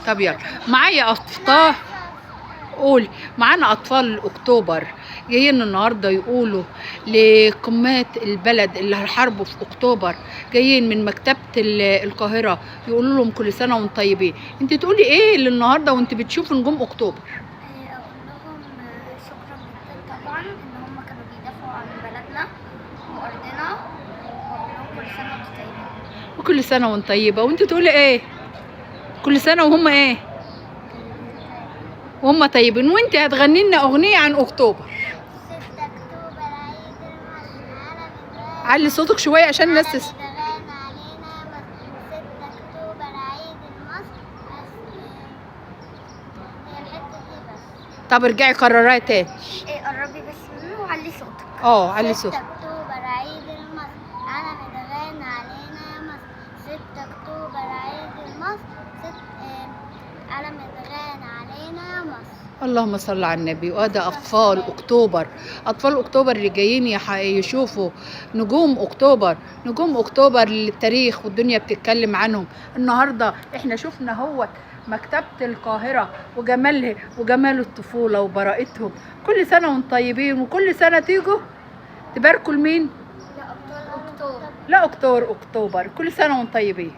طب يلا معايا أطفال. قولي. معانا أطفال أكتوبر جايين النهارده يقولوا لقمات البلد اللي هيحاربوا في أكتوبر، جايين من مكتبة القاهرة يقولوا لهم كل سنة وانتم طيبين. انت تقولي ايه اللي النهارده وانت بتشوفي نجوم أكتوبر؟ اقول لهم شكرا جدا طبعا ان هم كانوا بيدافعوا عن بلدنا وارضنا، واقول لهم كل سنه وانتم طيبين. وكل سنة وانت طيبة. وانت تقولي ايه؟ كل سنة وهم ايه؟ وهم طيبين. وانت هتغني لنا أغنية عن أكتوبر. 6 اكتوبر عيد المصر، علي صوتك شوية عشان الناس تسمع. غنى علينا مصر. 6 اكتوبر عيد المصر، هي الحته دي بس. طب ارجعي كرريها تاني. قربي بس منه وعلي صوتك. علي 6 صوتك. اكتوبر عيد المصر، علم اتغنى علينا يا مصر. 6 اكتوبر عيد المصر، علم اتغنى علينا يا مصر. اللهم صل على النبي. وده أطفال أكتوبر، أطفال أكتوبر اللي جايين يشوفوا نجوم أكتوبر، نجوم أكتوبر للتاريخ والدنيا بتتكلم عنهم. النهاردة إحنا شفنا هو مكتبة القاهرة وجمالها وجمال الطفولة وبراءتهم. كل سنة وانتم طيبين، وكل سنة تيجوا تباركوا لمين؟ لا، أبطال أكتوبر. لا أكتوبر، كل سنة وانتم طيبين.